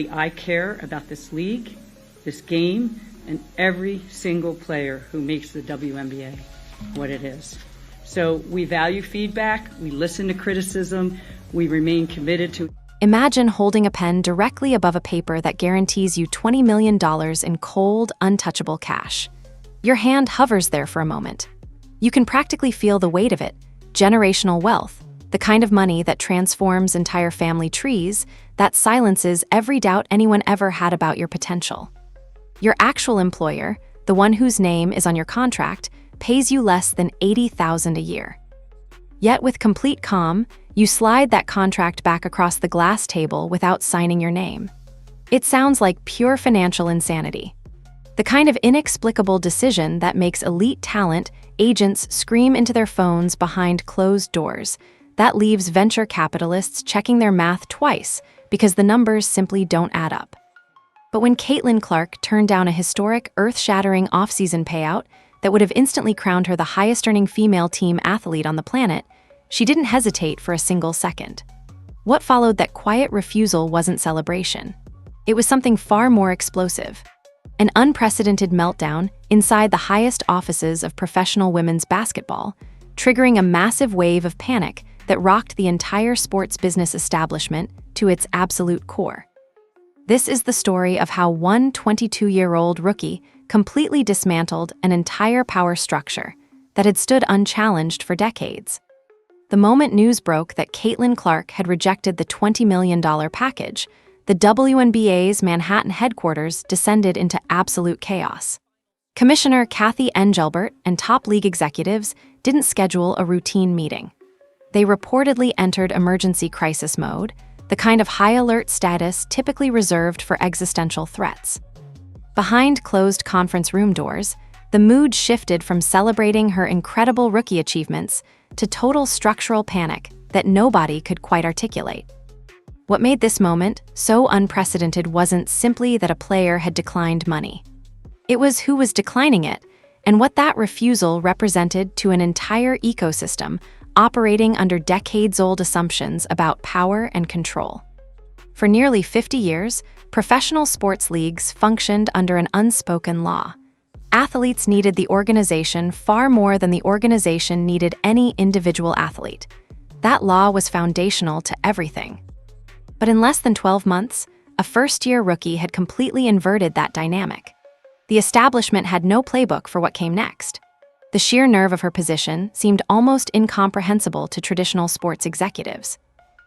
I care about this league, this game, and every single player who makes the WNBA what it is. So we value feedback, we listen to criticism, we remain committed to. Imagine holding a pen directly above a paper that guarantees you $20 million in cold, untouchable cash. Your hand hovers there for a moment. You can practically feel the weight of it, generational wealth, the kind of money that transforms entire family trees, that silences every doubt anyone ever had about your potential. Your actual employer, the one whose name is on your contract, pays you less than $80,000 a year. Yet with complete calm, you slide that contract back across the glass table without signing your name. It sounds like pure financial insanity. The kind of inexplicable decision that makes elite talent agents scream into their phones behind closed doors, that leaves venture capitalists checking their math twice because the numbers simply don't add up. But when Caitlin Clark turned down a historic, earth-shattering offseason payout that would have instantly crowned her the highest-earning female team athlete on the planet, she didn't hesitate for a single second. What followed that quiet refusal wasn't celebration. It was something far more explosive. An unprecedented meltdown inside the highest offices of professional women's basketball, triggering a massive wave of panic that rocked the entire sports business establishment to its absolute core. This is the story of how one 22-year-old rookie completely dismantled an entire power structure that had stood unchallenged for decades. The moment news broke that Caitlin Clark had rejected the $20 million package, the WNBA's Manhattan headquarters descended into absolute chaos. Commissioner Kathy Engelbert and top league executives didn't schedule a routine meeting. They reportedly entered emergency crisis mode, the kind of high-alert status typically reserved for existential threats. Behind closed conference room doors, the mood shifted from celebrating her incredible rookie achievements to total structural panic that nobody could quite articulate. What made this moment so unprecedented wasn't simply that a player had declined money. It was who was declining it, and what that refusal represented to an entire ecosystem operating under decades-old assumptions about power and control. For nearly 50 years, professional sports leagues functioned under an unspoken law. Athletes needed the organization far more than the organization needed any individual athlete. That law was foundational to everything. But in less than 12 months, a first-year rookie had completely inverted that dynamic. The establishment had no playbook for what came next. The sheer nerve of her position seemed almost incomprehensible to traditional sports executives.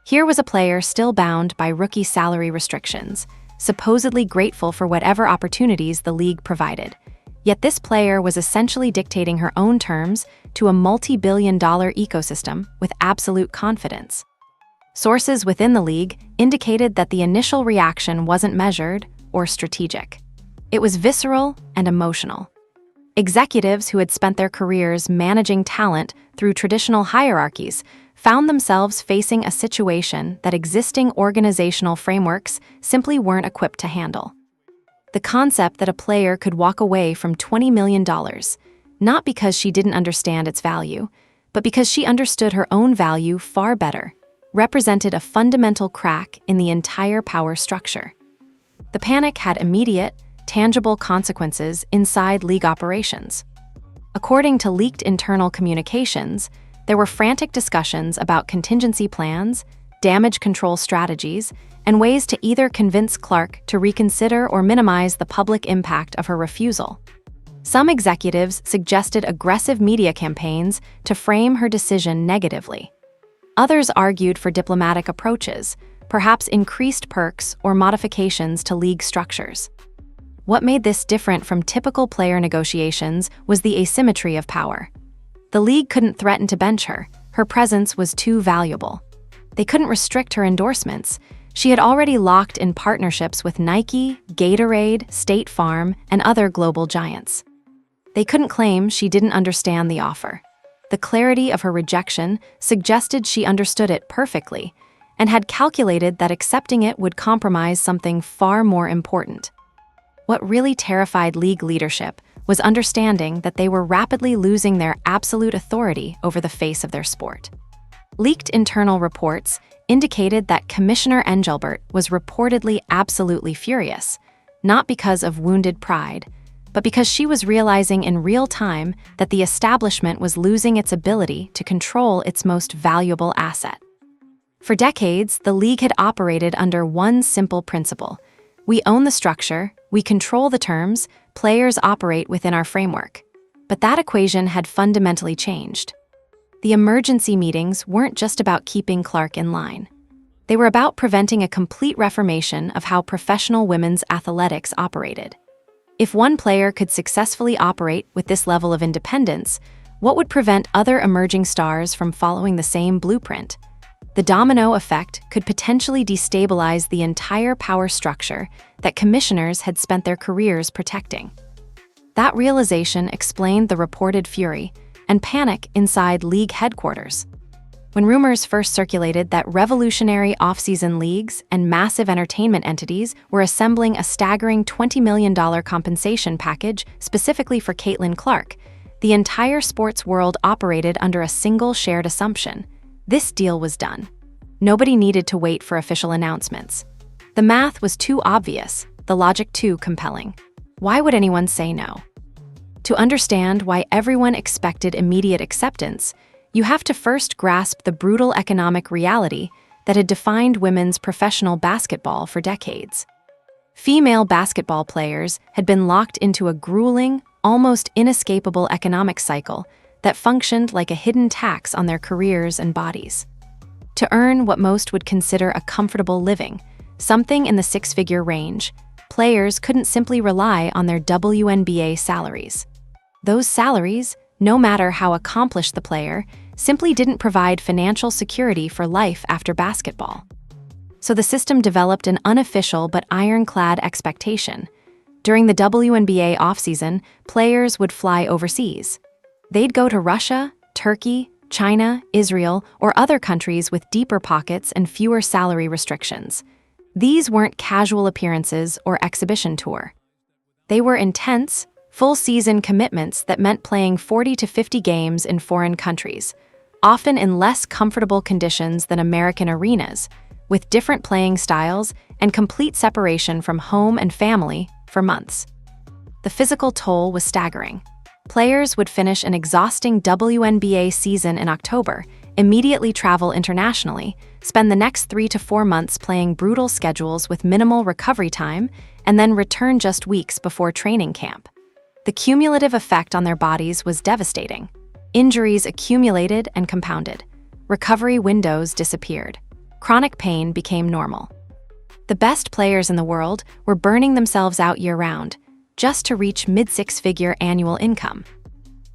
Here was a player still bound by rookie salary restrictions, supposedly grateful for whatever opportunities the league provided. Yet this player was essentially dictating her own terms to a multi-billion-dollar ecosystem with absolute confidence. Sources within the league indicated that the initial reaction wasn't measured or strategic. It was visceral and emotional. Executives who had spent their careers managing talent through traditional hierarchies found themselves facing a situation that existing organizational frameworks simply weren't equipped to handle. The concept that a player could walk away from $20 million, not because she didn't understand its value, but because she understood her own value far better, represented a fundamental crack in the entire power structure. The panic had immediate, tangible consequences inside league operations. According to leaked internal communications, there were frantic discussions about contingency plans, damage control strategies, and ways to either convince Clark to reconsider or minimize the public impact of her refusal. Some executives suggested aggressive media campaigns to frame her decision negatively. Others argued for diplomatic approaches, perhaps increased perks or modifications to league structures. What made this different from typical player negotiations was the asymmetry of power. The league couldn't threaten to bench her. Her presence was too valuable. They couldn't restrict her endorsements. She had already locked in partnerships with Nike, Gatorade, State Farm, and other global giants. They couldn't claim she didn't understand the offer. The clarity of her rejection suggested she understood it perfectly and had calculated that accepting it would compromise something far more important. What really terrified league leadership was understanding that they were rapidly losing their absolute authority over the face of their sport. Leaked internal reports indicated that Commissioner Engelbert was reportedly absolutely furious, not because of wounded pride, but because she was realizing in real time that the establishment was losing its ability to control its most valuable asset. For decades, the league had operated under one simple principle: we own the structure, we control the terms, players operate within our framework. But that equation had fundamentally changed. The emergency meetings weren't just about keeping Clark in line. They were about preventing a complete reformation of how professional women's athletics operated. If one player could successfully operate with this level of independence, what would prevent other emerging stars from following the same blueprint? The domino effect could potentially destabilize the entire power structure that commissioners had spent their careers protecting. That realization explained the reported fury and panic inside league headquarters. When rumors first circulated that revolutionary offseason leagues and massive entertainment entities were assembling a staggering $20 million compensation package specifically for Caitlin Clark, the entire sports world operated under a single shared assumption: this deal was done. Nobody needed to wait for official announcements. The math was too obvious, the logic too compelling. Why would anyone say no? To understand why everyone expected immediate acceptance, you have to first grasp the brutal economic reality that had defined women's professional basketball for decades. Female basketball players had been locked into a grueling, almost inescapable economic cycle that functioned like a hidden tax on their careers and bodies. To earn what most would consider a comfortable living, something in the six-figure range, players couldn't simply rely on their WNBA salaries. Those salaries, no matter how accomplished the player, simply didn't provide financial security for life after basketball. So the system developed an unofficial but ironclad expectation. During the WNBA offseason, players would fly overseas. They'd go to Russia, Turkey, China, Israel, or other countries with deeper pockets and fewer salary restrictions. These weren't casual appearances or exhibition tour. They were intense, full-season commitments that meant playing 40 to 50 games in foreign countries, often in less comfortable conditions than American arenas, with different playing styles and complete separation from home and family for months. The physical toll was staggering. Players would finish an exhausting WNBA season in October, immediately travel internationally, spend the next 3 to 4 months playing brutal schedules with minimal recovery time, and then return just weeks before training camp. The cumulative effect on their bodies was devastating. Injuries accumulated and compounded. Recovery windows disappeared. Chronic pain became normal. The best players in the world were burning themselves out year-round, just to reach mid-six-figure annual income.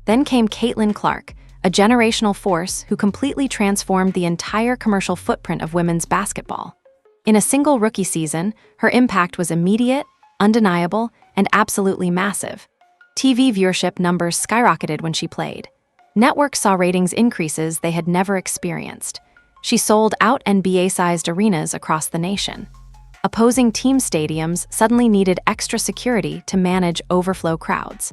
Then came Caitlin Clark, a generational force who completely transformed the entire commercial footprint of women's basketball. In a single rookie season, her impact was immediate, undeniable, and absolutely massive. TV viewership numbers skyrocketed when she played. Networks saw ratings increases they had never experienced. She sold out NBA-sized arenas across the nation. Opposing team stadiums suddenly needed extra security to manage overflow crowds.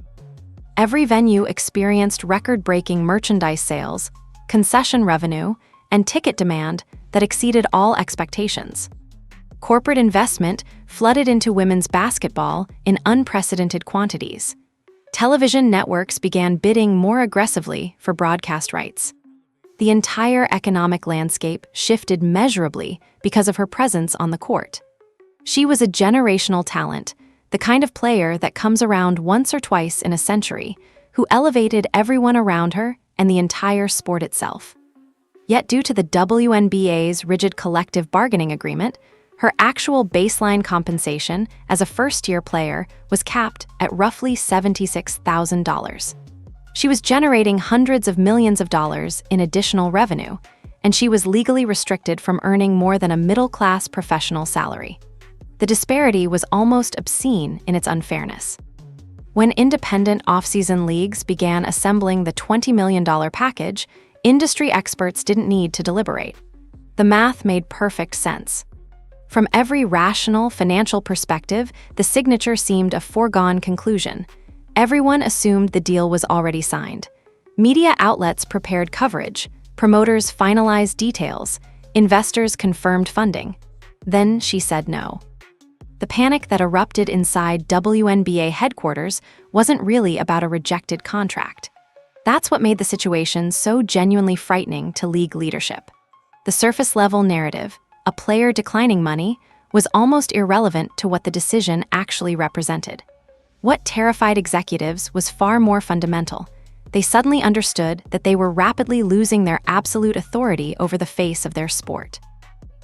Every venue experienced record-breaking merchandise sales, concession revenue, and ticket demand that exceeded all expectations. Corporate investment flooded into women's basketball in unprecedented quantities. Television networks began bidding more aggressively for broadcast rights. The entire economic landscape shifted measurably because of her presence on the court. She was a generational talent, the kind of player that comes around once or twice in a century, who elevated everyone around her and the entire sport itself. Yet due to the WNBA's rigid collective bargaining agreement, her actual baseline compensation as a first-year player was capped at roughly $76,000. She was generating hundreds of millions of dollars in additional revenue, and she was legally restricted from earning more than a middle-class professional salary. The disparity was almost obscene in its unfairness. When independent off-season leagues began assembling the $20 million package, industry experts didn't need to deliberate. The math made perfect sense. From every rational financial perspective, the signature seemed a foregone conclusion. Everyone assumed the deal was already signed. Media outlets prepared coverage, promoters finalized details, Investors confirmed funding. Then she said no. The panic that erupted inside WNBA headquarters wasn't really about a rejected contract. That's what made the situation so genuinely frightening to league leadership. The surface-level narrative, a player declining money, was almost irrelevant to what the decision actually represented. What terrified executives was far more fundamental. They suddenly understood that they were rapidly losing their absolute authority over the face of their sport.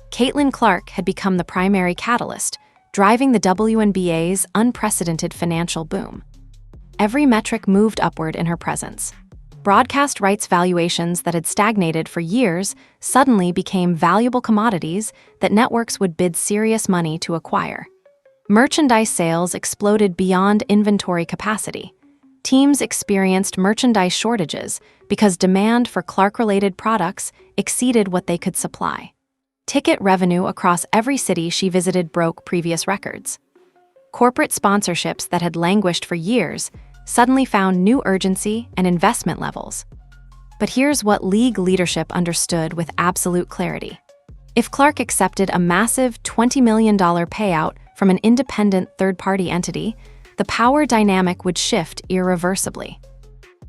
Caitlin Clark had become the primary catalyst, driving the WNBA's unprecedented financial boom. Every metric moved upward in her presence. Broadcast rights valuations that had stagnated for years suddenly became valuable commodities that networks would bid serious money to acquire. Merchandise sales exploded beyond inventory capacity. Teams experienced merchandise shortages because demand for Clark-related products exceeded what they could supply. Ticket revenue across every city she visited broke previous records. Corporate sponsorships that had languished for years suddenly found new urgency and investment levels. But here's what league leadership understood with absolute clarity. If Clark accepted a massive $20 million payout from an independent third-party entity, the power dynamic would shift irreversibly.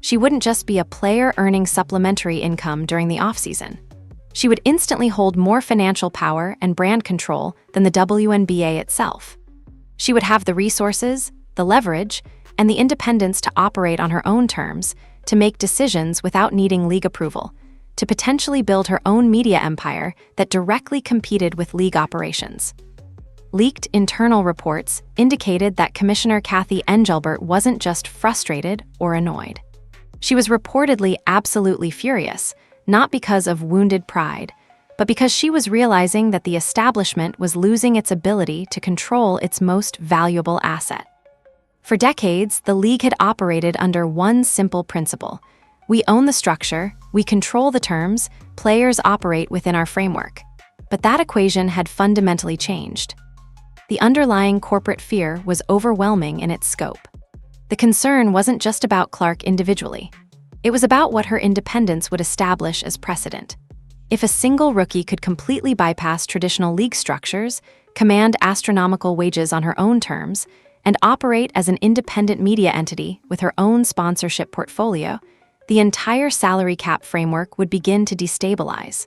She wouldn't just be a player earning supplementary income during the offseason. She would instantly hold more financial power and brand control than the WNBA itself. She would have the resources, the leverage, and the independence to operate on her own terms, to make decisions without needing league approval, to potentially build her own media empire that directly competed with league operations. Leaked internal reports indicated that Commissioner Kathy Engelbert wasn't just frustrated or annoyed. She was reportedly absolutely furious, not because of wounded pride, but because she was realizing that the establishment was losing its ability to control its most valuable asset. For decades, the league had operated under one simple principle. We own the structure, we control the terms, players operate within our framework. But that equation had fundamentally changed. The underlying corporate fear was overwhelming in its scope. The concern wasn't just about Clark individually. It was about what her independence would establish as precedent. If a single rookie could completely bypass traditional league structures, command astronomical wages on her own terms, and operate as an independent media entity with her own sponsorship portfolio, the entire salary cap framework would begin to destabilize.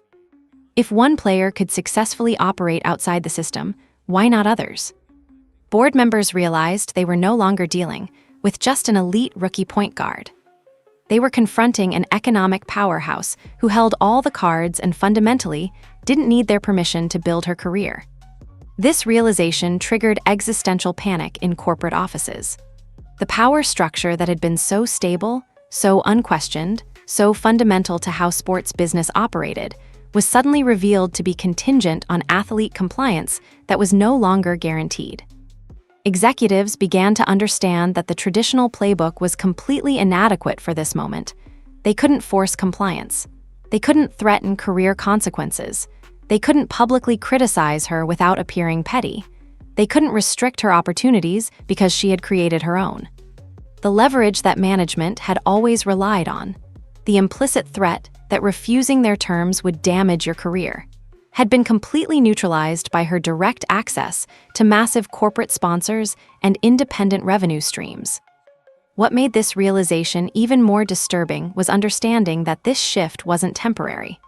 If one player could successfully operate outside the system, why not others? Board members realized they were no longer dealing with just an elite rookie point guard. They were confronting an economic powerhouse who held all the cards and fundamentally didn't need their permission to build her career. This realization triggered existential panic in corporate offices. The power structure that had been so stable, so unquestioned, so fundamental to how sports business operated, was suddenly revealed to be contingent on athlete compliance that was no longer guaranteed. Executives began to understand that the traditional playbook was completely inadequate for this moment. They couldn't force compliance. They couldn't threaten career consequences. They couldn't publicly criticize her without appearing petty. They couldn't restrict her opportunities because she had created her own. The leverage that management had always relied on, the implicit threat that refusing their terms would damage your career, had been completely neutralized by her direct access to massive corporate sponsors and independent revenue streams. What made this realization even more disturbing was understanding that this shift wasn't temporary.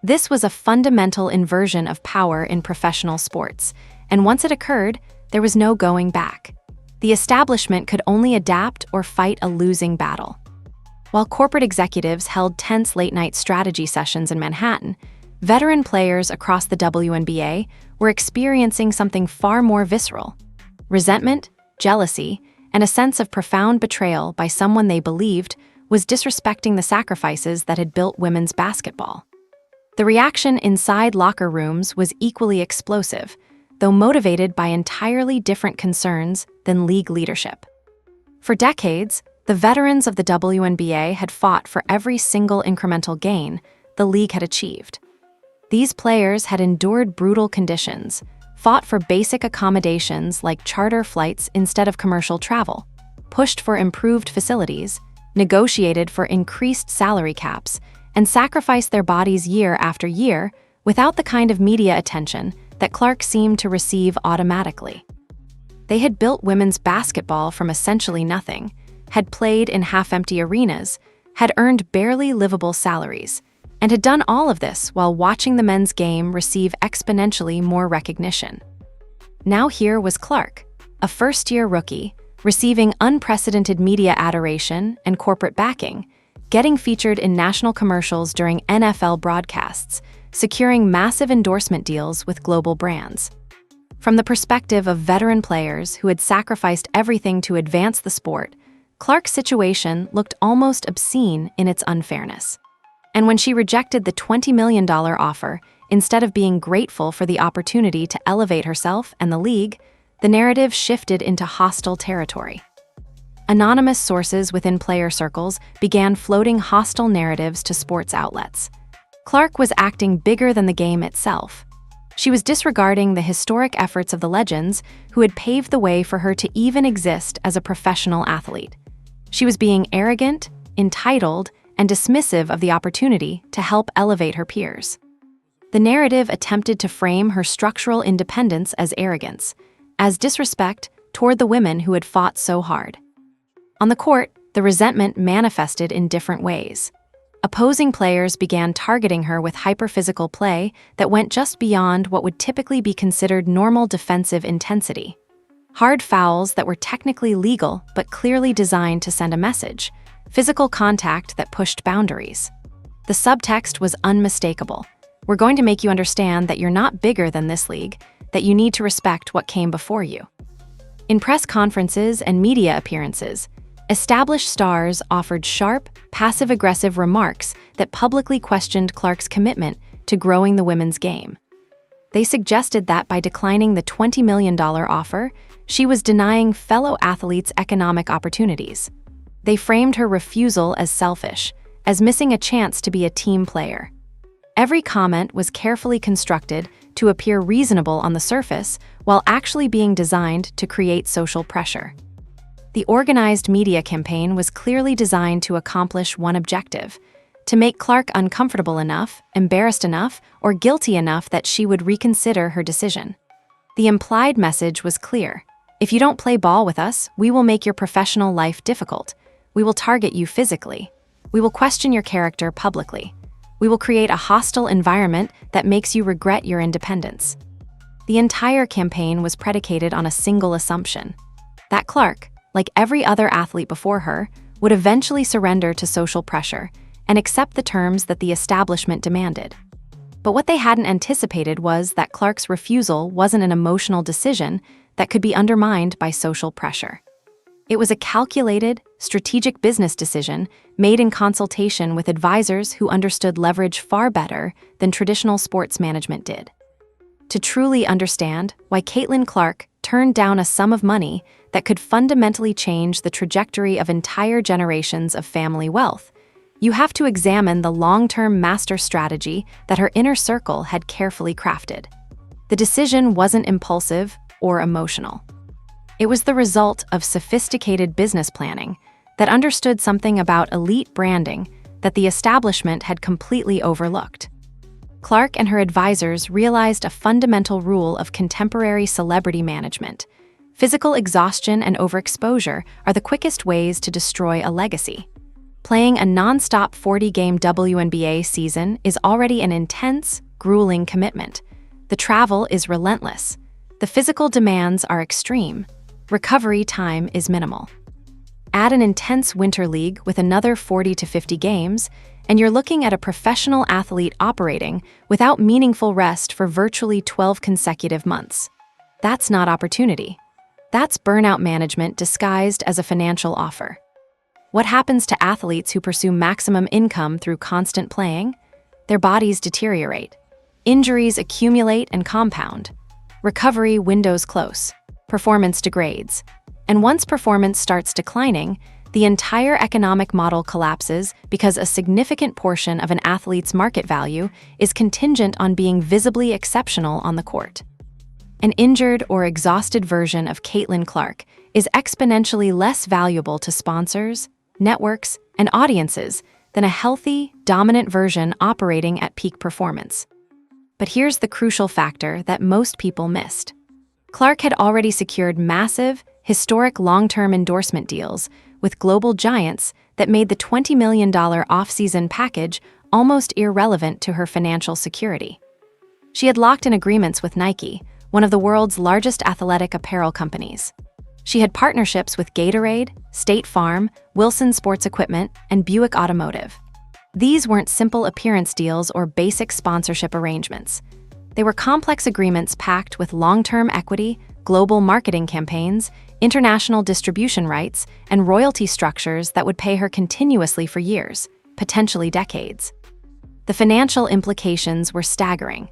This was a fundamental inversion of power in professional sports, and once it occurred, there was no going back. The establishment could only adapt or fight a losing battle. While corporate executives held tense late-night strategy sessions in Manhattan, veteran players across the WNBA were experiencing something far more visceral: resentment, jealousy, and a sense of profound betrayal by someone they believed was disrespecting the sacrifices that had built women's basketball. The reaction inside locker rooms was equally explosive, though motivated by entirely different concerns than league leadership. For decades, the veterans of the WNBA had fought for every single incremental gain the league had achieved. These players had endured brutal conditions, fought for basic accommodations like charter flights instead of commercial travel, pushed for improved facilities, negotiated for increased salary caps, and sacrificed their bodies year after year without the kind of media attention that Clark seemed to receive automatically. They had built women's basketball from essentially nothing, had played in half-empty arenas, had earned barely livable salaries, and had done all of this while watching the men's game receive exponentially more recognition. Now here was Clark, a first-year rookie, receiving unprecedented media adoration and corporate backing, getting featured in national commercials during NFL broadcasts, securing massive endorsement deals with global brands. From the perspective of veteran players who had sacrificed everything to advance the sport, Clark's situation looked almost obscene in its unfairness. And when she rejected the $20 million offer, instead of being grateful for the opportunity to elevate herself and the league, the narrative shifted into hostile territory. Anonymous sources within player circles began floating hostile narratives to sports outlets. Clark was acting bigger than the game itself. She was disregarding the historic efforts of the legends who had paved the way for her to even exist as a professional athlete. She was being arrogant, entitled, and dismissive of the opportunity to help elevate her peers. The narrative attempted to frame her structural independence as arrogance, as disrespect toward the women who had fought so hard. On the court, the resentment manifested in different ways. Opposing players began targeting her with hyper-physical play that went just beyond what would typically be considered normal defensive intensity. Hard fouls that were technically legal but clearly designed to send a message. Physical contact that pushed boundaries. The subtext was unmistakable. We're going to make you understand that you're not bigger than this league, that you need to respect what came before you. In press conferences and media appearances, established stars offered sharp, passive-aggressive remarks that publicly questioned Clark's commitment to growing the women's game. They suggested that by declining the $20 million offer, she was denying fellow athletes economic opportunities. They framed her refusal as selfish, as missing a chance to be a team player. Every comment was carefully constructed to appear reasonable on the surface while actually being designed to create social pressure. The organized media campaign was clearly designed to accomplish one objective: to make Clark uncomfortable enough, embarrassed enough, or guilty enough that she would reconsider her decision. The implied message was clear: if you don't play ball with us, we will make your professional life difficult. We will target you physically. We will question your character publicly. We will create a hostile environment that makes you regret your independence. The entire campaign was predicated on a single assumption: that Clark, like every other athlete before her, would eventually surrender to social pressure and accept the terms that the establishment demanded. But what they hadn't anticipated was that Clark's refusal wasn't an emotional decision that could be undermined by social pressure. It was a calculated, strategic business decision made in consultation with advisors who understood leverage far better than traditional sports management did. To truly understand why Caitlin Clark turned down a sum of money that could fundamentally change the trajectory of entire generations of family wealth, you have to examine the long-term master strategy that her inner circle had carefully crafted. The decision wasn't impulsive or emotional. It was the result of sophisticated business planning that understood something about elite branding that the establishment had completely overlooked. Clark and her advisors realized a fundamental rule of contemporary celebrity management: physical exhaustion and overexposure are the quickest ways to destroy a legacy. Playing a non-stop 40-game WNBA season is already an intense, grueling commitment. The travel is relentless. The physical demands are extreme. Recovery time is minimal. Add an intense winter league with another 40 to 50 games, and you're looking at a professional athlete operating without meaningful rest for virtually 12 consecutive months. That's not opportunity. That's burnout management disguised as a financial offer. What happens to athletes who pursue maximum income through constant playing? Their bodies deteriorate. Injuries accumulate and compound. Recovery windows close. Performance degrades. And once performance starts declining, the entire economic model collapses because a significant portion of an athlete's market value is contingent on being visibly exceptional on the court. An injured or exhausted version of Caitlin Clark is exponentially less valuable to sponsors, networks, and audiences than a healthy, dominant version operating at peak performance. But here's the crucial factor that most people missed. Clark had already secured massive, historic long-term endorsement deals with global giants that made the $20 million offseason package almost irrelevant to her financial security. She had locked in agreements with Nike, one of the world's largest athletic apparel companies. She had partnerships with Gatorade, State Farm, Wilson Sports Equipment, and Buick Automotive. These weren't simple appearance deals or basic sponsorship arrangements. They were complex agreements packed with long-term equity, global marketing campaigns, international distribution rights, and royalty structures that would pay her continuously for years, potentially decades. The financial implications were staggering.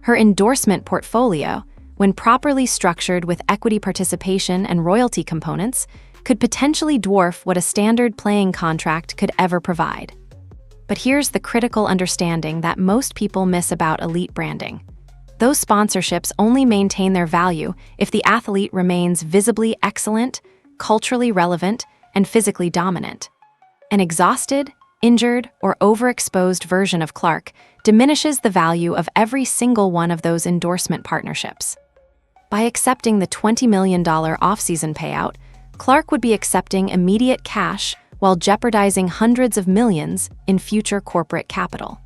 Her endorsement portfolio, when properly structured with equity participation and royalty components, could potentially dwarf what a standard playing contract could ever provide. But here's the critical understanding that most people miss about elite branding. Those sponsorships only maintain their value if the athlete remains visibly excellent, culturally relevant, and physically dominant. An exhausted, injured, or overexposed version of Clark diminishes the value of every single one of those endorsement partnerships. By accepting the $20 million offseason payout, Clark would be accepting immediate cash while jeopardizing hundreds of millions in future corporate capital.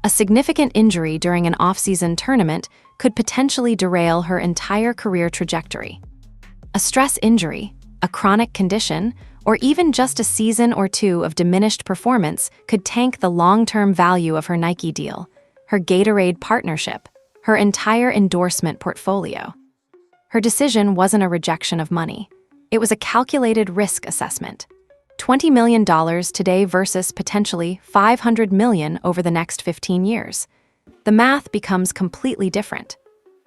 A significant injury during an off-season tournament could potentially derail her entire career trajectory. A stress injury, a chronic condition, or even just a season or two of diminished performance could tank the long-term value of her Nike deal, her Gatorade partnership, her entire endorsement portfolio. Her decision wasn't a rejection of money. It was a calculated risk assessment. $20 million today versus potentially $500 million over the next 15 years. The math becomes completely different.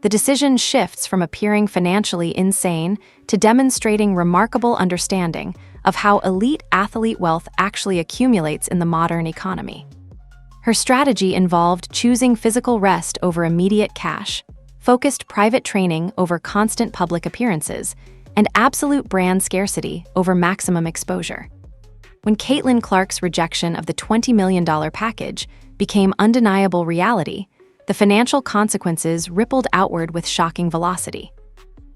The decision shifts from appearing financially insane to demonstrating remarkable understanding of how elite athlete wealth actually accumulates in the modern economy. Her strategy involved choosing physical rest over immediate cash, focused private training over constant public appearances, and absolute brand scarcity over maximum exposure. When Caitlin Clark's rejection of the $20 million package became undeniable reality, the financial consequences rippled outward with shocking velocity.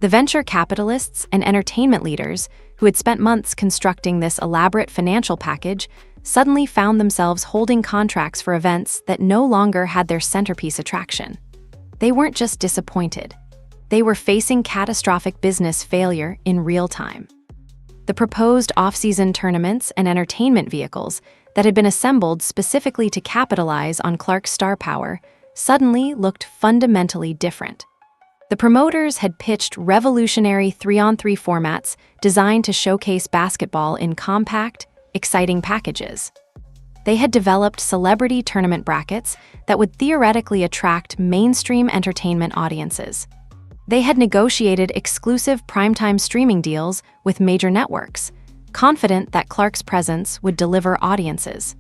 The venture capitalists and entertainment leaders who had spent months constructing this elaborate financial package suddenly found themselves holding contracts for events that no longer had their centerpiece attraction. They weren't just disappointed. They were facing catastrophic business failure in real time. The proposed off-season tournaments and entertainment vehicles that had been assembled specifically to capitalize on Clark's star power suddenly looked fundamentally different. The promoters had pitched revolutionary 3-on-3 formats designed to showcase basketball in compact, exciting packages. They had developed celebrity tournament brackets that would theoretically attract mainstream entertainment audiences. They had negotiated exclusive primetime streaming deals with major networks, confident that Clark's presence would deliver audiences.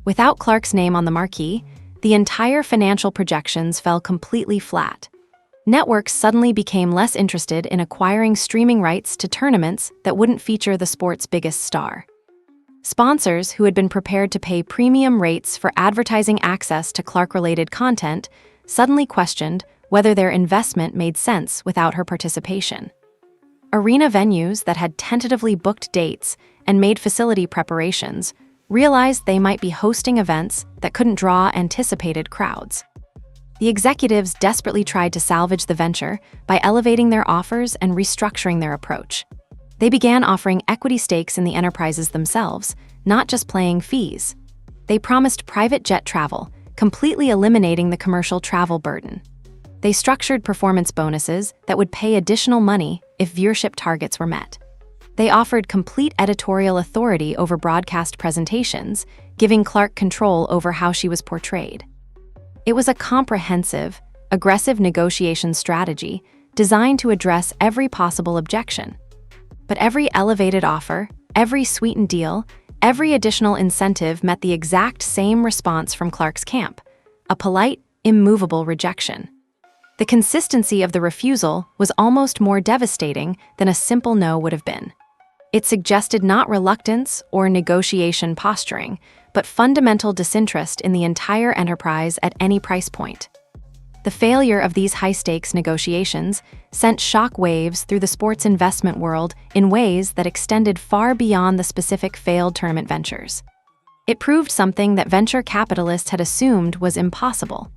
Without Clark's name on the marquee, the entire financial projections fell completely flat. Networks suddenly became less interested in acquiring streaming rights to tournaments that wouldn't feature the sport's biggest star. Sponsors who had been prepared to pay premium rates for advertising access to Clark-related content suddenly questioned whether their investment made sense without her participation. Arena venues that had tentatively booked dates and made facility preparations realized they might be hosting events that couldn't draw anticipated crowds. The executives desperately tried to salvage the venture by elevating their offers and restructuring their approach. They began offering equity stakes in the enterprises themselves, not just paying fees. They promised private jet travel, completely eliminating the commercial travel burden. They structured performance bonuses that would pay additional money if viewership targets were met. They offered complete editorial authority over broadcast presentations, giving Clark control over how she was portrayed. It was a comprehensive, aggressive negotiation strategy designed to address every possible objection. But every elevated offer, every sweetened deal, every additional incentive met the exact same response from Clark's camp: a polite, immovable rejection. The consistency of the refusal was almost more devastating than a simple no would have been. It suggested not reluctance or negotiation posturing, but fundamental disinterest in the entire enterprise at any price point. The failure of these high-stakes negotiations sent shock waves through the sports investment world in ways that extended far beyond the specific failed tournament ventures. It proved something that venture capitalists had assumed was impossible.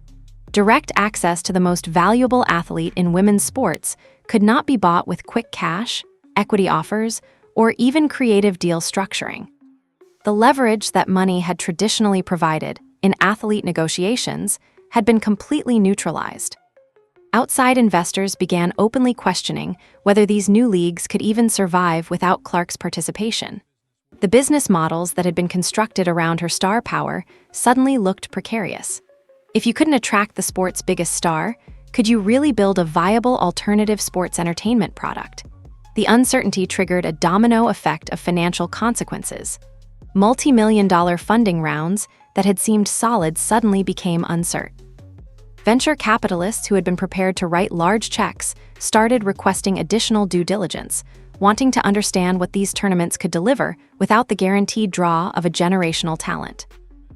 Direct access to the most valuable athlete in women's sports could not be bought with quick cash, equity offers, or even creative deal structuring. The leverage that money had traditionally provided in athlete negotiations had been completely neutralized. Outside investors began openly questioning whether these new leagues could even survive without Clark's participation. The business models that had been constructed around her star power suddenly looked precarious. If you couldn't attract the sport's biggest star, could you really build a viable alternative sports entertainment product? The uncertainty triggered a domino effect of financial consequences. Multi-million-dollar funding rounds that had seemed solid suddenly became uncertain. Venture capitalists who had been prepared to write large checks started requesting additional due diligence, wanting to understand what these tournaments could deliver without the guaranteed draw of a generational talent.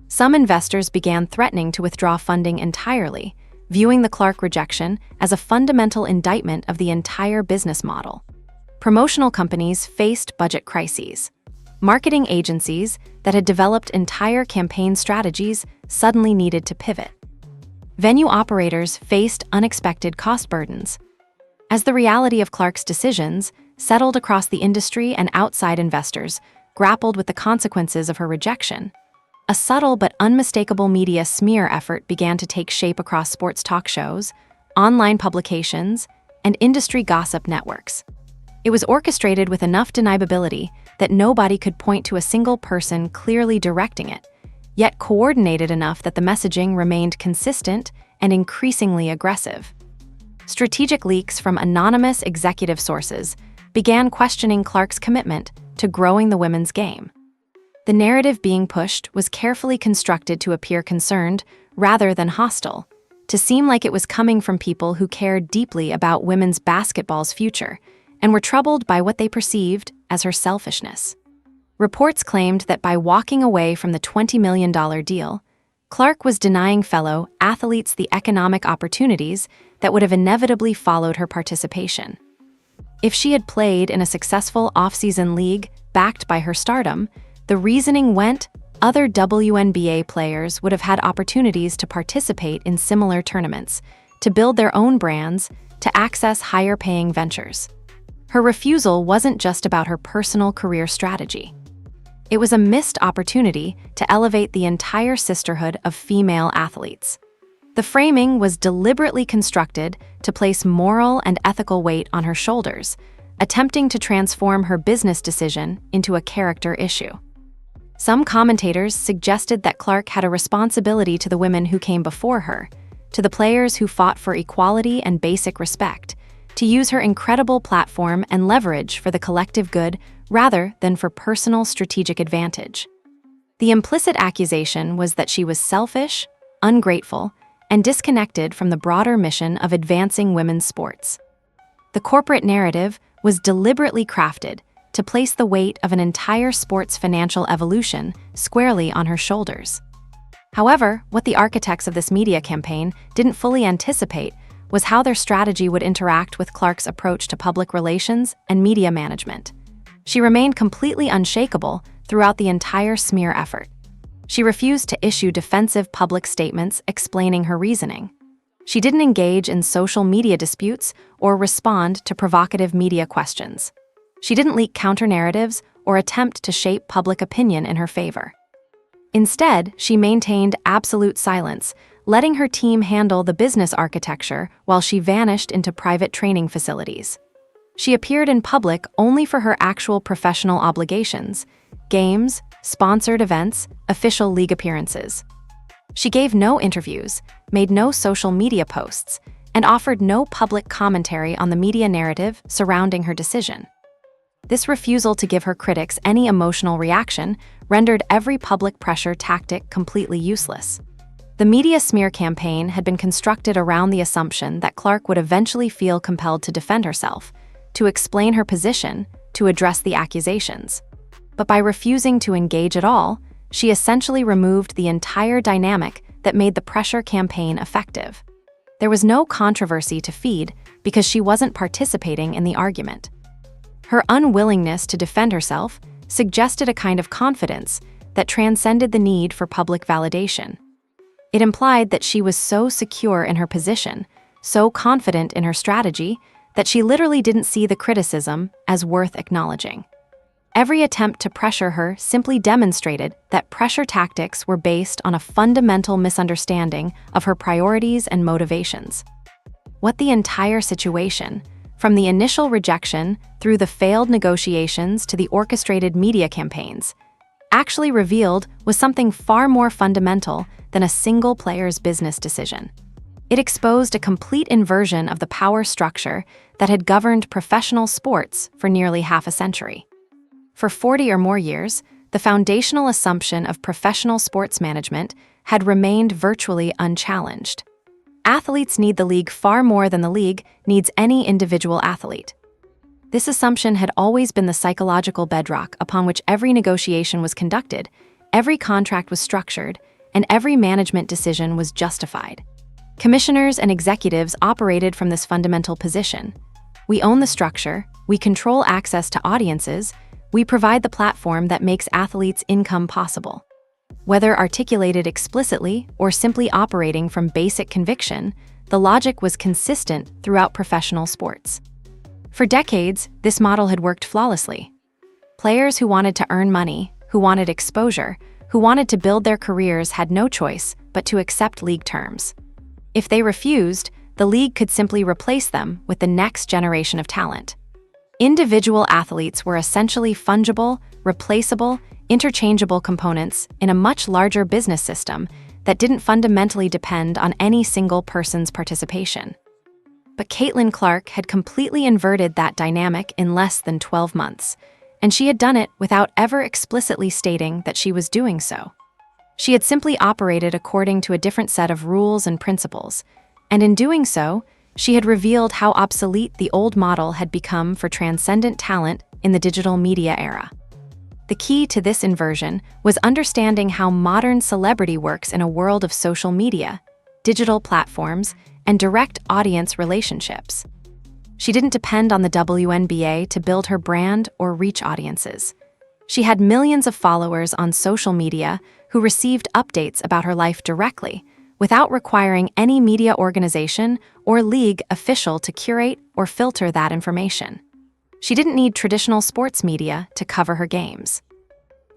Some investors began threatening to withdraw funding entirely, viewing the Clark rejection as a fundamental indictment of the entire business model. Promotional companies faced budget crises. Marketing agencies that had developed entire campaign strategies suddenly needed to pivot. Venue operators faced unexpected cost burdens. As the reality of Clark's decisions settled across the industry and outside investors grappled with the consequences of her rejection, a subtle but unmistakable media smear effort began to take shape across sports talk shows, online publications, and industry gossip networks. It was orchestrated with enough deniability that nobody could point to a single person clearly directing it, yet coordinated enough that the messaging remained consistent and increasingly aggressive. Strategic leaks from anonymous executive sources began questioning Clark's commitment to growing the women's game. The narrative being pushed was carefully constructed to appear concerned rather than hostile, to seem like it was coming from people who cared deeply about women's basketball's future and were troubled by what they perceived as her selfishness. Reports claimed that by walking away from the $20 million deal, Clark was denying fellow athletes the economic opportunities that would have inevitably followed her participation. If she had played in a successful offseason league backed by her stardom, the reasoning went other WNBA players would have had opportunities to participate in similar tournaments, to build their own brands, to access higher-paying ventures. Her refusal wasn't just about her personal career strategy. It was a missed opportunity to elevate the entire sisterhood of female athletes. The framing was deliberately constructed to place moral and ethical weight on her shoulders, attempting to transform her business decision into a character issue. Some commentators suggested that Clark had a responsibility to the women who came before her, to the players who fought for equality and basic respect, to use her incredible platform and leverage for the collective good rather than for personal strategic advantage. The implicit accusation was that she was selfish, ungrateful, and disconnected from the broader mission of advancing women's sports. The corporate narrative was deliberately crafted to place the weight of an entire sport's financial evolution squarely on her shoulders. However, what the architects of this media campaign didn't fully anticipate was how their strategy would interact with Clark's approach to public relations and media management. She remained completely unshakable throughout the entire smear effort. She refused to issue defensive public statements explaining her reasoning. She didn't engage in social media disputes or respond to provocative media questions. She didn't leak counter-narratives or attempt to shape public opinion in her favor. Instead, she maintained absolute silence, letting her team handle the business architecture while she vanished into private training facilities. She appeared in public only for her actual professional obligations: games, sponsored events, official league appearances. She gave no interviews, made no social media posts, and offered no public commentary on the media narrative surrounding her decision. This refusal to give her critics any emotional reaction rendered every public pressure tactic completely useless. The media smear campaign had been constructed around the assumption that Clark would eventually feel compelled to defend herself, to explain her position, to address the accusations. But by refusing to engage at all, she essentially removed the entire dynamic that made the pressure campaign effective. There was no controversy to feed because she wasn't participating in the argument. Her unwillingness to defend herself suggested a kind of confidence that transcended the need for public validation. It implied that she was so secure in her position, so confident in her strategy, that she literally didn't see the criticism as worth acknowledging. Every attempt to pressure her simply demonstrated that pressure tactics were based on a fundamental misunderstanding of her priorities and motivations. What the entire situation, from the initial rejection through the failed negotiations to the orchestrated media campaigns, actually revealed was something far more fundamental than a single player's business decision. It exposed a complete inversion of the power structure that had governed professional sports for nearly half a century. For 40 or more years, the foundational assumption of professional sports management had remained virtually unchallenged. Athletes need the league far more than the league needs any individual athlete. This assumption had always been the psychological bedrock upon which every negotiation was conducted, every contract was structured, and every management decision was justified. Commissioners and executives operated from this fundamental position. We own the structure, we control access to audiences, we provide the platform that makes athletes' income possible. Whether articulated explicitly or simply operating from basic conviction, the logic was consistent throughout professional sports. For decades, this model had worked flawlessly. Players who wanted to earn money, who wanted exposure, who wanted to build their careers had no choice but to accept league terms. If they refused, the league could simply replace them with the next generation of talent. Individual athletes were essentially fungible, replaceable, interchangeable components in a much larger business system that didn't fundamentally depend on any single person's participation. But Caitlin Clark had completely inverted that dynamic in less than 12 months, and she had done it without ever explicitly stating that she was doing so. She had simply operated according to a different set of rules and principles, and in doing so, she had revealed how obsolete the old model had become for transcendent talent in the digital media era. The key to this inversion was understanding how modern celebrity works in a world of social media, digital platforms, and direct audience relationships. She didn't depend on the WNBA to build her brand or reach audiences. She had millions of followers on social media who received updates about her life directly, without requiring any media organization or league official to curate or filter that information. She didn't need traditional sports media to cover her games.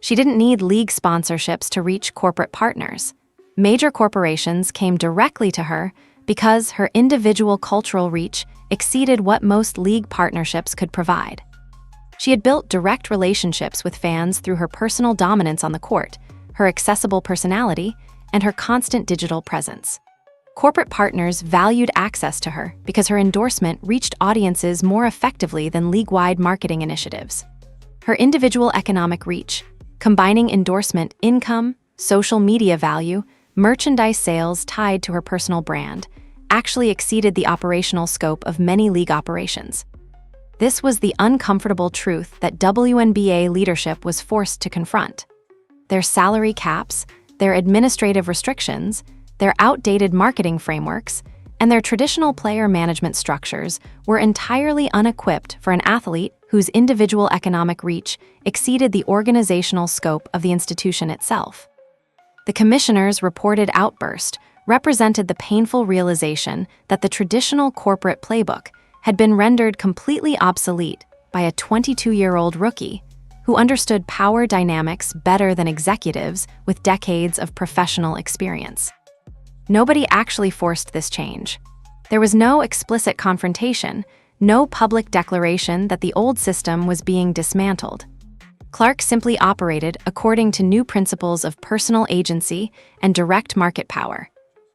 She didn't need league sponsorships to reach corporate partners. Major corporations came directly to her because her individual cultural reach exceeded what most league partnerships could provide. She had built direct relationships with fans through her personal dominance on the court, her accessible personality, and her constant digital presence. Corporate partners valued access to her because her endorsement reached audiences more effectively than league-wide marketing initiatives. Her individual economic reach, combining endorsement income, social media value, merchandise sales tied to her personal brand, actually exceeded the operational scope of many league operations. This was the uncomfortable truth that WNBA leadership was forced to confront. Their salary caps, their administrative restrictions, their outdated marketing frameworks, and their traditional player management structures were entirely unequipped for an athlete whose individual economic reach exceeded the organizational scope of the institution itself. The commissioner's reported outburst represented the painful realization that the traditional corporate playbook had been rendered completely obsolete by a 22-year-old rookie who understood power dynamics better than executives with decades of professional experience. Nobody actually forced this change. There was no explicit confrontation, no public declaration that the old system was being dismantled. Clark simply operated according to new principles of personal agency and direct market power.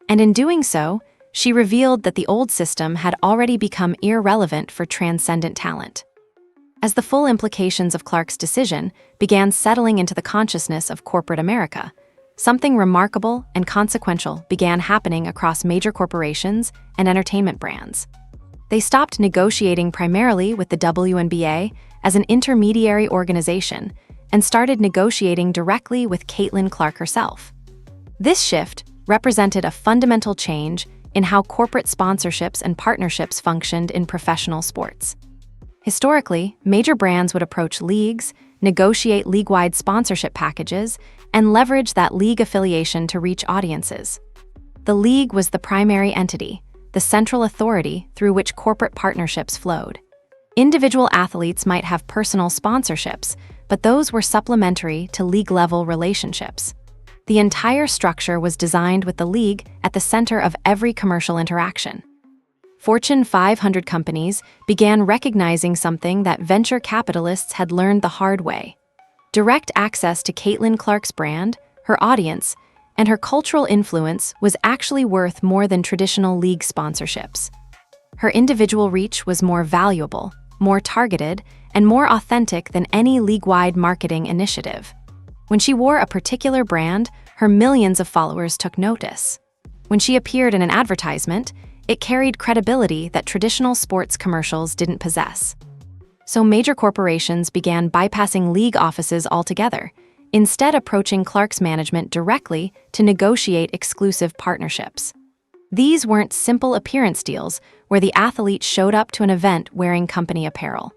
And in doing so, she revealed that the old system had already become irrelevant for transcendent talent. As the full implications of Clark's decision began settling into the consciousness of corporate America, something remarkable and consequential began happening across major corporations and entertainment brands. They stopped negotiating primarily with the WNBA as an intermediary organization and started negotiating directly with Caitlin Clark herself. This shift represented a fundamental change in how corporate sponsorships and partnerships functioned in professional sports. Historically, major brands would approach leagues, negotiate league-wide sponsorship packages, and leverage that league affiliation to reach audiences. The league was the primary entity, the central authority through which corporate partnerships flowed. Individual athletes might have personal sponsorships, but those were supplementary to league-level relationships. The entire structure was designed with the league at the center of every commercial interaction. Fortune 500 companies began recognizing something that venture capitalists had learned the hard way. Direct access to Caitlin Clark's brand, her audience, and her cultural influence was actually worth more than traditional league sponsorships. Her individual reach was more valuable, more targeted, and more authentic than any league-wide marketing initiative. When she wore a particular brand, her millions of followers took notice. When she appeared in an advertisement, it carried credibility that traditional sports commercials didn't possess. So major corporations began bypassing league offices altogether, instead approaching Clark's management directly to negotiate exclusive partnerships. These weren't simple appearance deals where the athlete showed up to an event wearing company apparel.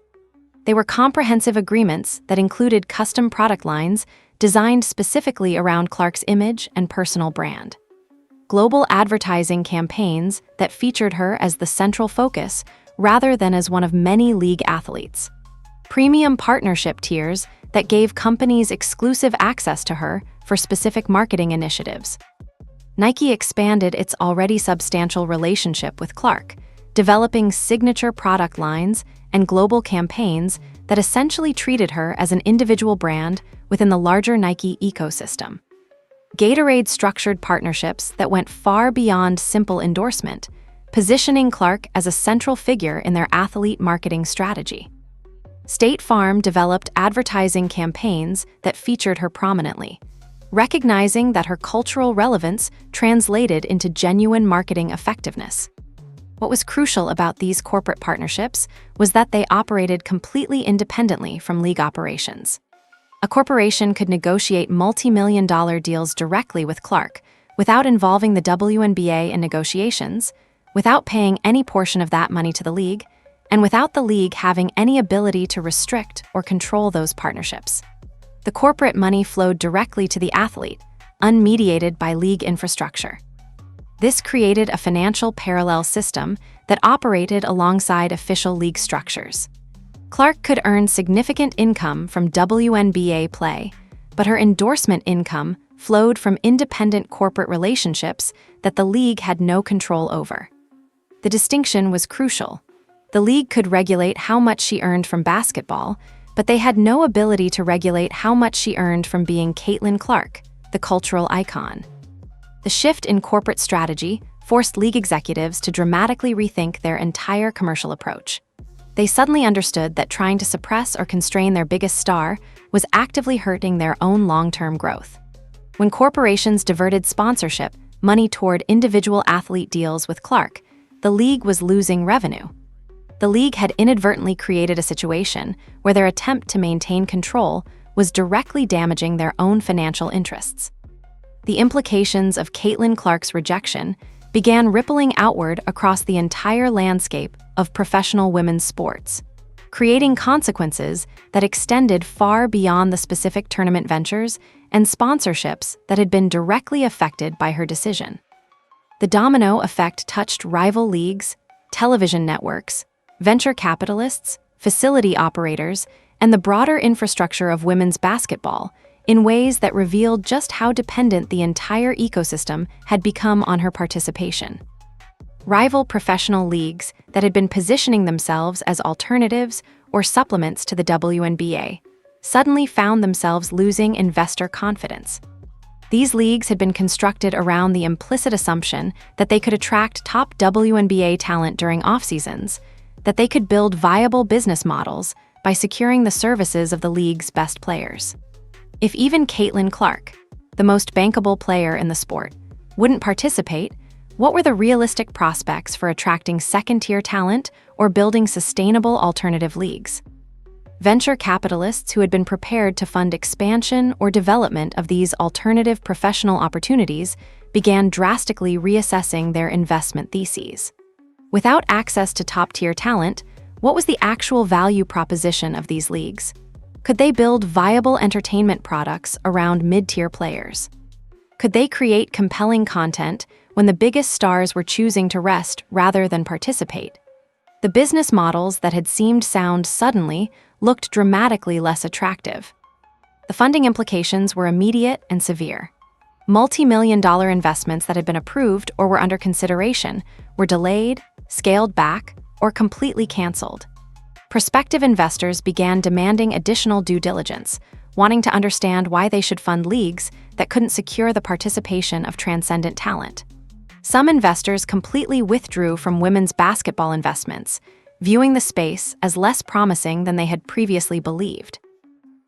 They were comprehensive agreements that included custom product lines designed specifically around Clark's image and personal brand. Global advertising campaigns that featured her as the central focus rather than as one of many league athletes. Premium partnership tiers that gave companies exclusive access to her for specific marketing initiatives. Nike expanded its already substantial relationship with Clark, developing signature product lines and global campaigns that essentially treated her as an individual brand within the larger Nike ecosystem. Gatorade structured partnerships that went far beyond simple endorsement, positioning Clark as a central figure in their athlete marketing strategy. State Farm developed advertising campaigns that featured her prominently, recognizing that her cultural relevance translated into genuine marketing effectiveness. What was crucial about these corporate partnerships was that they operated completely independently from league operations. A corporation could negotiate multi-million-dollar deals directly with Clark without involving the WNBA in negotiations, without paying any portion of that money to the league, and without the league having any ability to restrict or control those partnerships. The corporate money flowed directly to the athlete, unmediated by league infrastructure. This created a financial parallel system that operated alongside official league structures. Clark could earn significant income from WNBA play, but her endorsement income flowed from independent corporate relationships that the league had no control over. The distinction was crucial. The league could regulate how much she earned from basketball, but they had no ability to regulate how much she earned from being Caitlin Clark, the cultural icon. The shift in corporate strategy forced league executives to dramatically rethink their entire commercial approach. They suddenly understood that trying to suppress or constrain their biggest star was actively hurting their own long-term growth. When corporations diverted sponsorship money toward individual athlete deals with Clark, the league was losing revenue. The league had inadvertently created a situation where their attempt to maintain control was directly damaging their own financial interests. The implications of Caitlin Clark's rejection began rippling outward across the entire landscape of professional women's sports, creating consequences that extended far beyond the specific tournament ventures and sponsorships that had been directly affected by her decision. The domino effect touched rival leagues, television networks, venture capitalists, facility operators, and the broader infrastructure of women's basketball in ways that revealed just how dependent the entire ecosystem had become on her participation. Rival professional leagues that had been positioning themselves as alternatives or supplements to the WNBA suddenly found themselves losing investor confidence. These leagues had been constructed around the implicit assumption that they could attract top WNBA talent during off-seasons, that they could build viable business models by securing the services of the league's best players. If even Caitlin Clark, the most bankable player in the sport, wouldn't participate, what were the realistic prospects for attracting second-tier talent or building sustainable alternative leagues? venture capitalists who had been prepared to fund expansion or development of these alternative professional opportunities began drastically reassessing their investment theses. Without access to top-tier talent, what was the actual value proposition of these leagues? Could they build viable entertainment products around mid-tier players? Could they create compelling content when the biggest stars were choosing to rest rather than participate? The business models that had seemed sound suddenly looked dramatically less attractive. The funding implications were immediate and severe. Multi-million-dollar investments that had been approved or were under consideration were delayed, scaled back, or completely canceled. Prospective investors began demanding additional due diligence, wanting to understand why they should fund leagues that couldn't secure the participation of transcendent talent. Some investors completely withdrew from women's basketball investments, viewing the space as less promising than they had previously believed.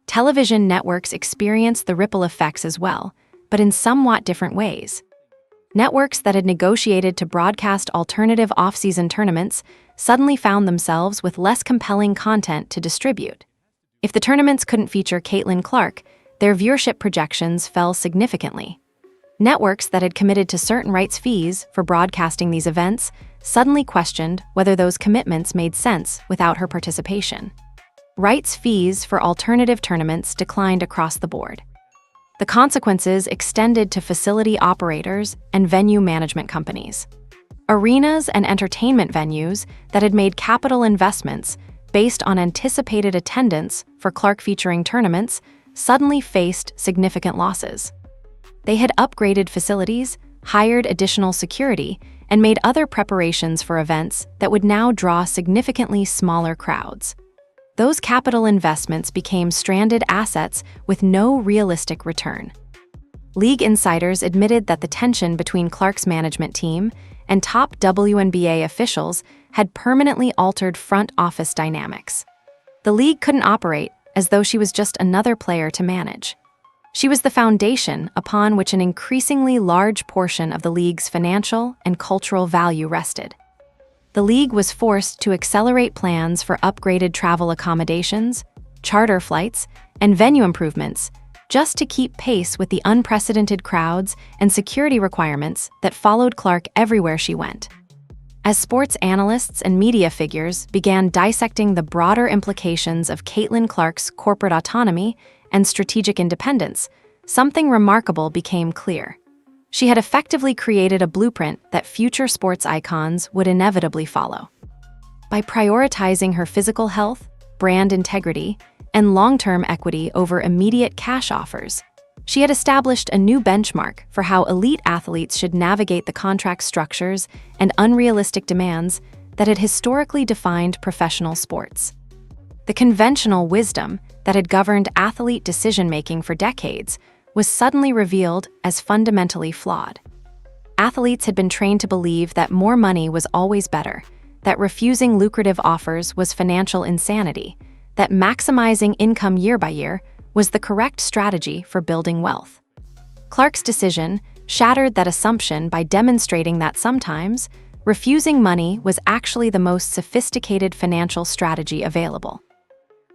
Television networks experienced the ripple effects as well, but in somewhat different ways. Networks that had negotiated to broadcast alternative off-season tournaments suddenly found themselves with less compelling content to distribute. If the tournaments couldn't feature Caitlin Clark, their viewership projections fell significantly. Networks that had committed to certain rights fees for broadcasting these events suddenly questioned whether those commitments made sense without her participation. Rights fees for alternative tournaments declined across the board. The consequences extended to facility operators and venue management companies. Arenas and entertainment venues that had made capital investments based on anticipated attendance for Clark-featuring tournaments suddenly faced significant losses. They had upgraded facilities, hired additional security, and made other preparations for events that would now draw significantly smaller crowds. Those capital investments became stranded assets with no realistic return. League insiders admitted that the tension between Clark's management team and top WNBA officials had permanently altered front office dynamics. The league couldn't operate as though she was just another player to manage. She was the foundation upon which an increasingly large portion of the league's financial and cultural value rested. The league was forced to accelerate plans for upgraded travel accommodations, charter flights, and venue improvements just to keep pace with the unprecedented crowds and security requirements that followed Clark everywhere she went. As sports analysts and media figures began dissecting the broader implications of Caitlin Clark's corporate autonomy and strategic independence, something remarkable became clear. She had effectively created a blueprint that future sports icons would inevitably follow. By prioritizing her physical health, brand integrity, and long-term equity over immediate cash offers, she had established a new benchmark for how elite athletes should navigate the contract structures and unrealistic demands that had historically defined professional sports. The conventional wisdom that had governed athlete decision-making for decades was suddenly revealed as fundamentally flawed. Athletes had been trained to believe that more money was always better, that refusing lucrative offers was financial insanity, that maximizing income year by year was the correct strategy for building wealth. Clark's decision shattered that assumption by demonstrating that sometimes refusing money was actually the most sophisticated financial strategy available.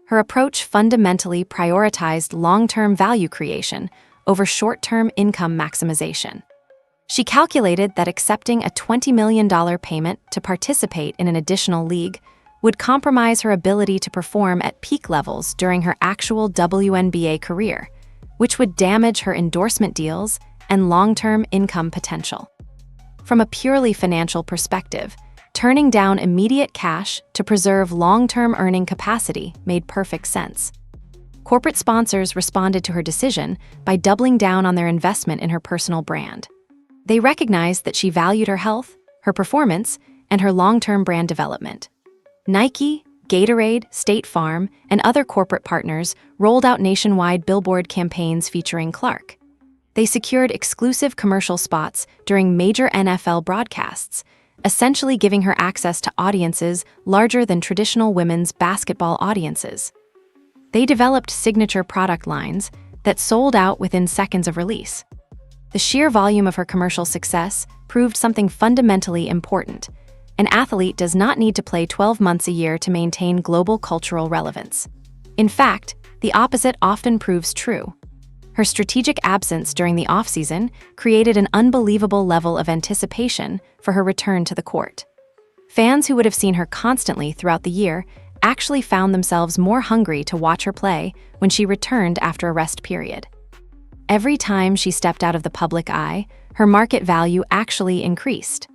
Her approach fundamentally prioritized long-term value creation over short-term income maximization. She calculated that accepting a $20 million payment to participate in an additional league would compromise her ability to perform at peak levels during her actual WNBA career, which would damage her endorsement deals and long-term income potential. From a purely financial perspective, turning down immediate cash to preserve long-term earning capacity made perfect sense. Corporate sponsors responded to her decision by doubling down on their investment in her personal brand. They recognized that she valued her health, her performance, and her long-term brand development. Nike, Gatorade, State Farm, and other corporate partners rolled out nationwide billboard campaigns featuring Clark. They secured exclusive commercial spots during major NFL broadcasts, essentially giving her access to audiences larger than traditional women's basketball audiences. They developed signature product lines that sold out within seconds of release. The sheer volume of her commercial success proved something fundamentally important. An athlete does not need to play 12 months a year to maintain global cultural relevance. In fact, the opposite often proves true. Her strategic absence during the offseason created an unbelievable level of anticipation for her return to the court. Fans who would have seen her constantly throughout the year actually found themselves more hungry to watch her play when she returned after a rest period. Every time she stepped out of the public eye, her market value actually increased.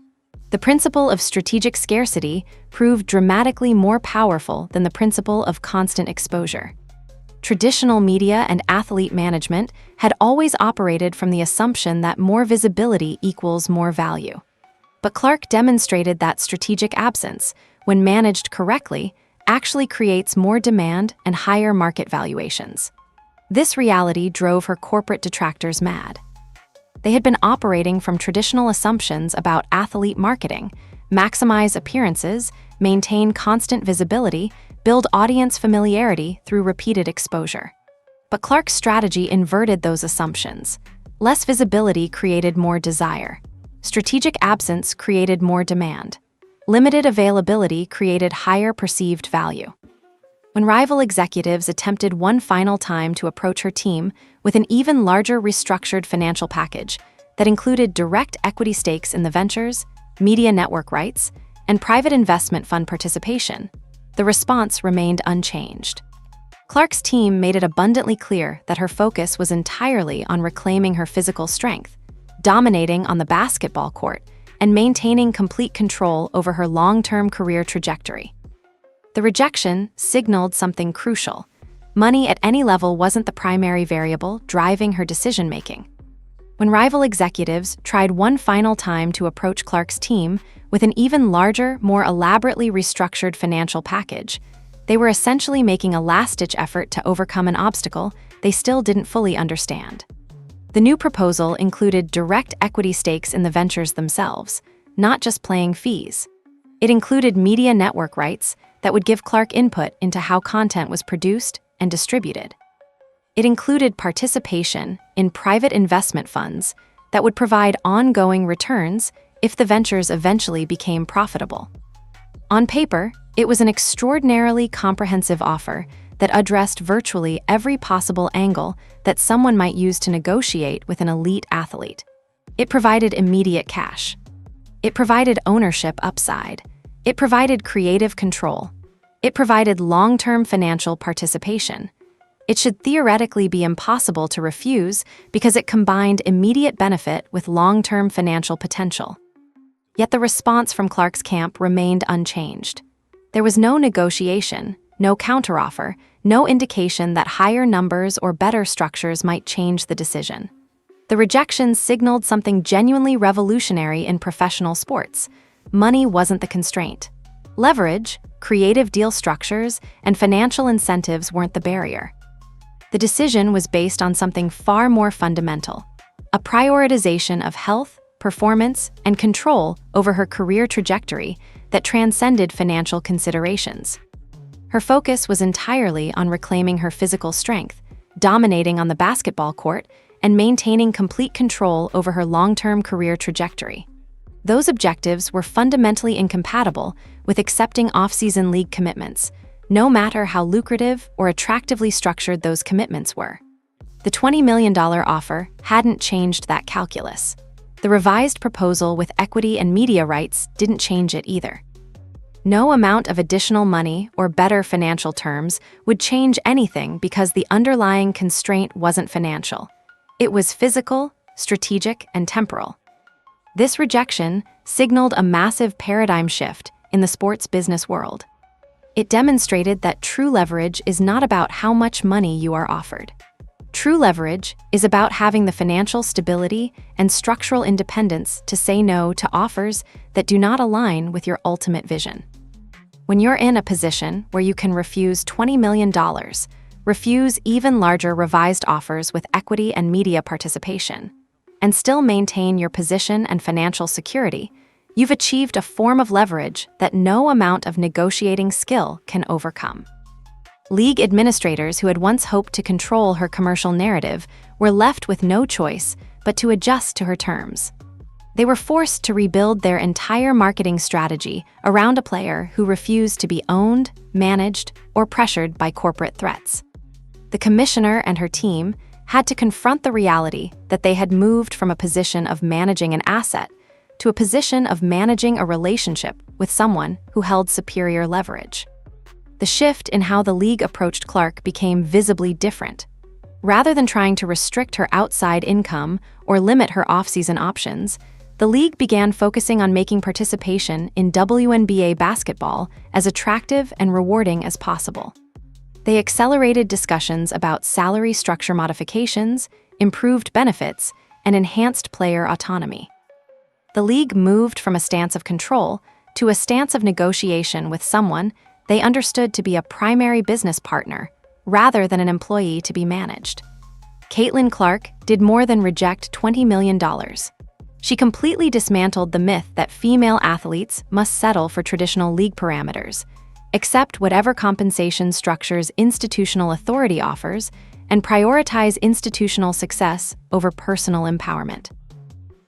The principle of strategic scarcity proved dramatically more powerful than the principle of constant exposure. Traditional media and athlete management had always operated from the assumption that more visibility equals more value. But Clark demonstrated that strategic absence, when managed correctly, actually creates more demand and higher market valuations. This reality drove her corporate detractors mad. They had been operating from traditional assumptions about athlete marketing: maximize appearances, maintain constant visibility, build audience familiarity through repeated exposure. But Clark's strategy inverted those assumptions. Less visibility created more desire. Strategic absence created more demand. Limited availability created higher perceived value. When rival executives attempted one final time to approach her team with an even larger restructured financial package that included direct equity stakes in the ventures, media network rights, and private investment fund participation, the response remained unchanged. Clark's team made it abundantly clear that her focus was entirely on reclaiming her physical strength, dominating on the basketball court, and maintaining complete control over her long-term career trajectory. The rejection signaled something crucial. Money at any level wasn't the primary variable driving her decision-making. When rival executives tried one final time to approach Clark's team with an even larger, more elaborately restructured financial package, they were essentially making a last-ditch effort to overcome an obstacle they still didn't fully understand. The new proposal included direct equity stakes in the ventures themselves, not just playing fees. It included media network rights that would give Clark input into how content was produced and distributed. It included participation in private investment funds that would provide ongoing returns if the ventures eventually became profitable. On paper, it was an extraordinarily comprehensive offer that addressed virtually every possible angle that someone might use to negotiate with an elite athlete. It provided immediate cash. It provided ownership upside. It provided creative control. It provided long-term financial participation. It should theoretically be impossible to refuse because it combined immediate benefit with long-term financial potential. Yet the response from Clark's camp remained unchanged. There was no negotiation, no counteroffer, no indication that higher numbers or better structures might change the decision. The rejection signaled something genuinely revolutionary in professional sports. Money wasn't the constraint. Leverage, creative deal structures, and financial incentives weren't the barrier. The decision was based on something far more fundamental: a prioritization of health, performance, and control over her career trajectory that transcended financial considerations. Her focus was entirely on reclaiming her physical strength, dominating on the basketball court, and maintaining complete control over her long-term career trajectory. Those objectives were fundamentally incompatible with accepting off-season league commitments, no matter how lucrative or attractively structured those commitments were. The $20 million offer hadn't changed that calculus. The revised proposal with equity and media rights didn't change it either. No amount of additional money or better financial terms would change anything because the underlying constraint wasn't financial. It was physical, strategic, and temporal. This rejection signaled a massive paradigm shift in the sports business world. It demonstrated that true leverage is not about how much money you are offered. True leverage is about having the financial stability and structural independence to say no to offers that do not align with your ultimate vision. When you're in a position where you can refuse $20 million, refuse even larger revised offers with equity and media participation, and still maintain your position and financial security, you've achieved a form of leverage that no amount of negotiating skill can overcome. League administrators who had once hoped to control her commercial narrative were left with no choice but to adjust to her terms. They were forced to rebuild their entire marketing strategy around a player who refused to be owned, managed, or pressured by corporate threats. The commissioner and her team had to confront the reality that they had moved from a position of managing an asset to a position of managing a relationship with someone who held superior leverage. The shift in how the league approached Clark became visibly different. Rather than trying to restrict her outside income or limit her off-season options, the league began focusing on making participation in WNBA basketball as attractive and rewarding as possible. They accelerated discussions about salary structure modifications, improved benefits, and enhanced player autonomy. The league moved from a stance of control to a stance of negotiation with someone they understood to be a primary business partner, rather than an employee to be managed. Caitlin Clark did more than reject $20 million. She completely dismantled the myth that female athletes must settle for traditional league parameters, accept whatever compensation structures institutional authority offers, and prioritize institutional success over personal empowerment.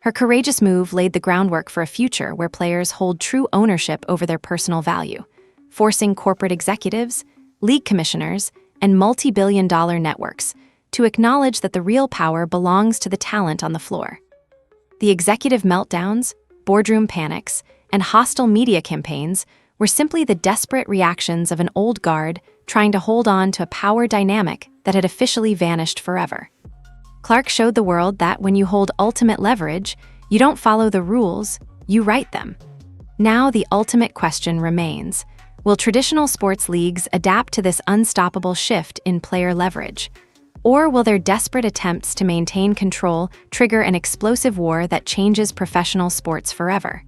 Her courageous move laid the groundwork for a future where players hold true ownership over their personal value, forcing corporate executives, league commissioners, and multi-billion-dollar networks to acknowledge that the real power belongs to the talent on the floor. The executive meltdowns, boardroom panics, and hostile media campaigns were simply the desperate reactions of an old guard trying to hold on to a power dynamic that had officially vanished forever. Clark showed the world that when you hold ultimate leverage, you don't follow the rules, you write them. Now the ultimate question remains: will traditional sports leagues adapt to this unstoppable shift in player leverage? Or will their desperate attempts to maintain control trigger an explosive war that changes professional sports forever?